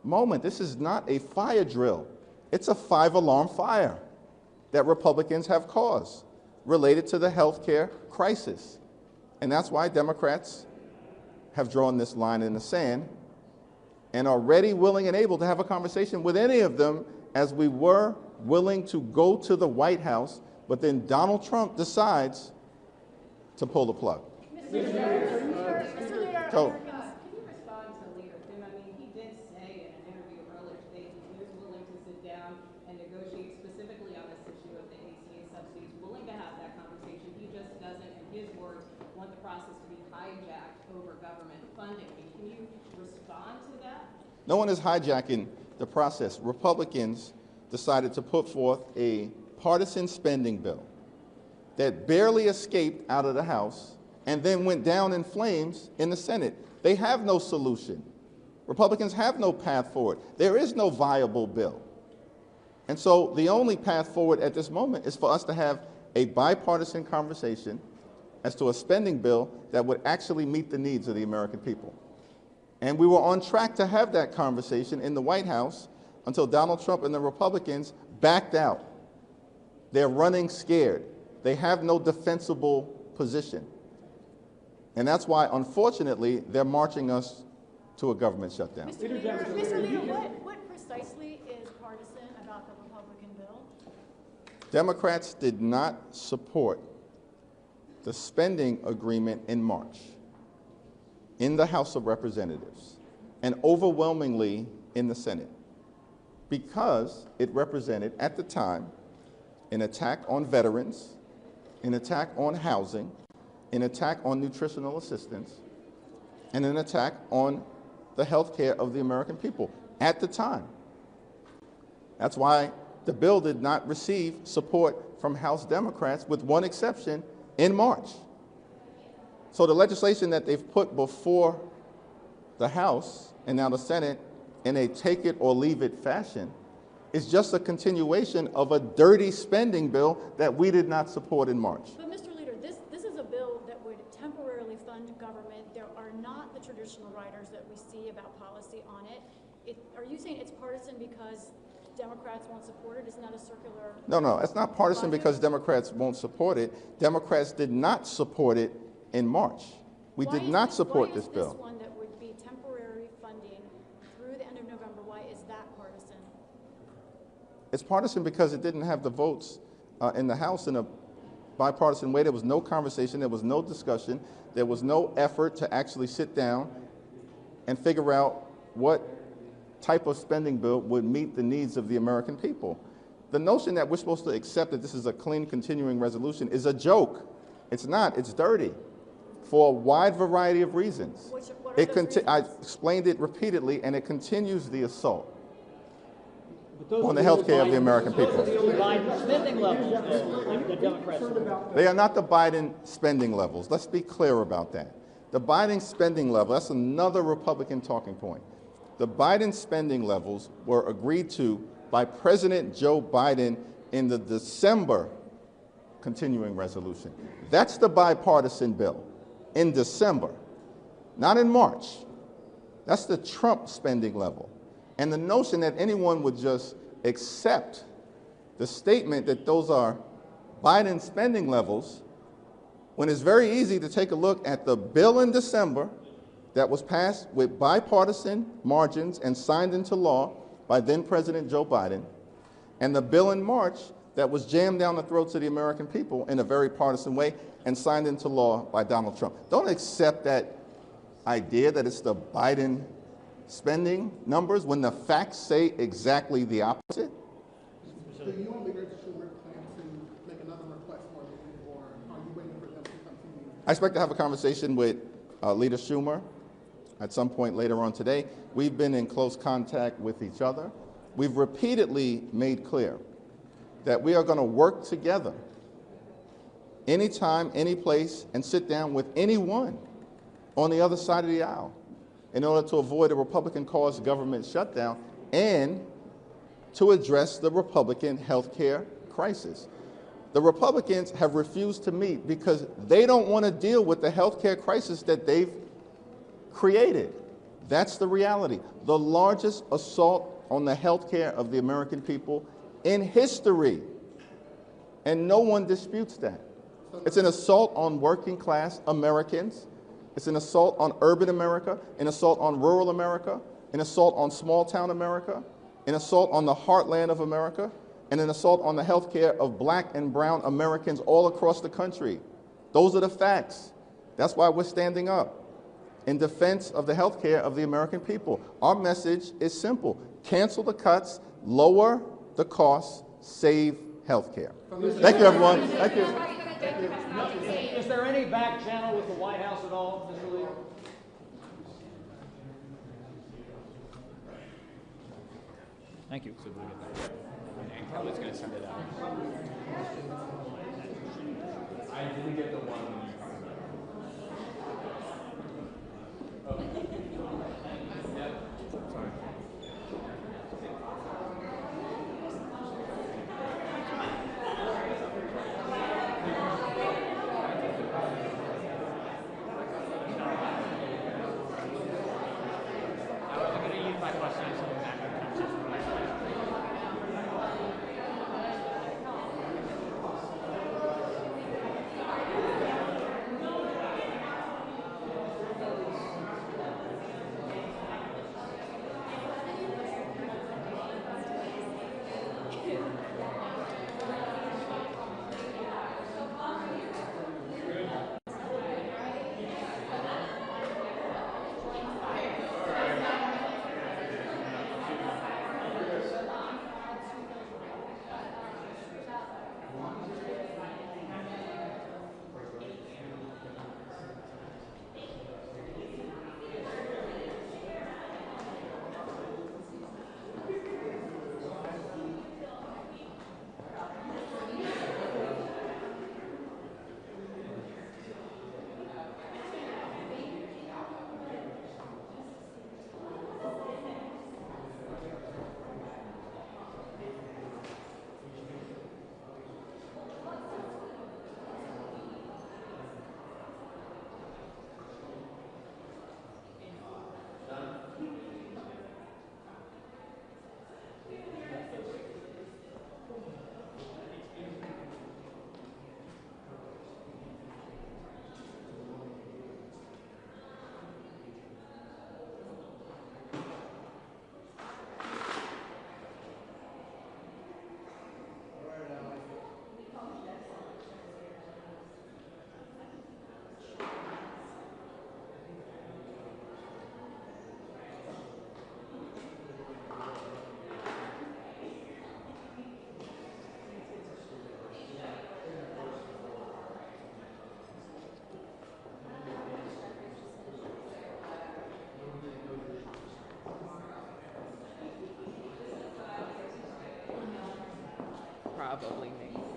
moment. This is not a fire drill. It's a 5-alarm fire that Republicans have caused related to the health care crisis. And that's why Democrats have drawn this line in the sand and are ready, willing, and able to have a conversation with any of them, as we were willing to go to the White House, but then Donald Trump decides to pull the plug. Mr. Leader, So, can you respond to Leader Kim? I mean, he did say in an interview earlier today he is willing to sit down and negotiate specifically on this issue of the ACA subsidies, willing to have that conversation. He just doesn't, in his words, want the process to be hijacked over government funding. I mean, can you respond to that? no one is hijacking the process. Republicans decided to put forth a partisan spending bill that barely escaped out of the House and then went down in flames in the Senate. They have no solution. Republicans have no path forward. There is no viable bill. And so the only path forward at this moment is for us to have a bipartisan conversation as to a spending bill that would actually meet the needs of the American people. And we were on track to have that conversation in the White House until Donald Trump and the Republicans backed out. They're running scared. They have no defensible position. And that's why, unfortunately, they're marching us to a government shutdown. Mr. Leader, what precisely is partisan about the Republican bill? Democrats did not support the spending agreement in March in the House of Representatives and overwhelmingly in the Senate because it represented, at the time, an attack on veterans, an attack on housing, an attack on nutritional assistance, and an attack on the health care of the American people at the time. That's why the bill did not receive support from House Democrats, with one exception, in March. So the legislation that they've put before the House and now the Senate in a take it or leave it fashion is just a continuation of a dirty spending bill that we did not support in March. But Mr. Leader, this is a bill that would temporarily fund government. There are not the traditional riders that we see about policy on it. Are you saying it's partisan because Democrats won't support it? Isn't that a circular? No, it's not partisan because Democrats won't support it. Democrats did not support it in March. We did not support this bill. Why is this one that would be temporary funding through the end of November, why is that partisan? It's partisan because it didn't have the votes in the House in a bipartisan way. There was no conversation, there was no discussion, there was no effort to actually sit down and figure out what type of spending bill would meet the needs of the American people. The notion that we're supposed to accept that this is a clean continuing resolution is a joke. It's not, it's dirty for a wide variety of reasons. What are those reasons? I explained it repeatedly, and it continues the assault on the health care of the American people. Spending levels, the Democrats. They are not the Biden spending levels. Let's be clear about that. The Biden spending level, that's another Republican talking point. The Biden spending levels were agreed to by President Joe Biden in the December continuing resolution. That's the bipartisan bill in December, not in March. That's the Trump spending level. And the notion that anyone would just accept the statement that those are Biden spending levels, when it's very easy to take a look at the bill in December that was passed with bipartisan margins and signed into law by then President Joe Biden, and the bill in March that was jammed down the throats of the American people in a very partisan way and signed into law by Donald Trump. Don't accept that idea that it's the Biden spending numbers when the facts say exactly the opposite. Do you and Leader Schumer plan to make another request for it, or are you waiting for them to come to you? I expect to have a conversation with Leader Schumer at some point later on today. We've been in close contact with each other. We've repeatedly made clear that we are going to work together anytime, any place, and sit down with anyone on the other side of the aisle in order to avoid a Republican-caused government shutdown and to address the Republican health care crisis. The Republicans have refused to meet because they don't want to deal with the health care crisis that they've created. That's the reality. The largest assault on the health care of the American people in history. And no one disputes that. It's an assault on working class Americans. It's an assault on urban America, an assault on rural America, an assault on small town America, an assault on the heartland of America, and an assault on the health care of black and brown Americans all across the country. Those are the facts. That's why we're standing up in defense of the health care of the American people. Our message is simple. Cancel the cuts, lower the costs, save health care. Thank you, everyone. Thank you. Is there any back channel with the White House at all, Mr. Lee? Thank you. And Kelly's going to send it out. I didn't get the one when you talked about Probably me.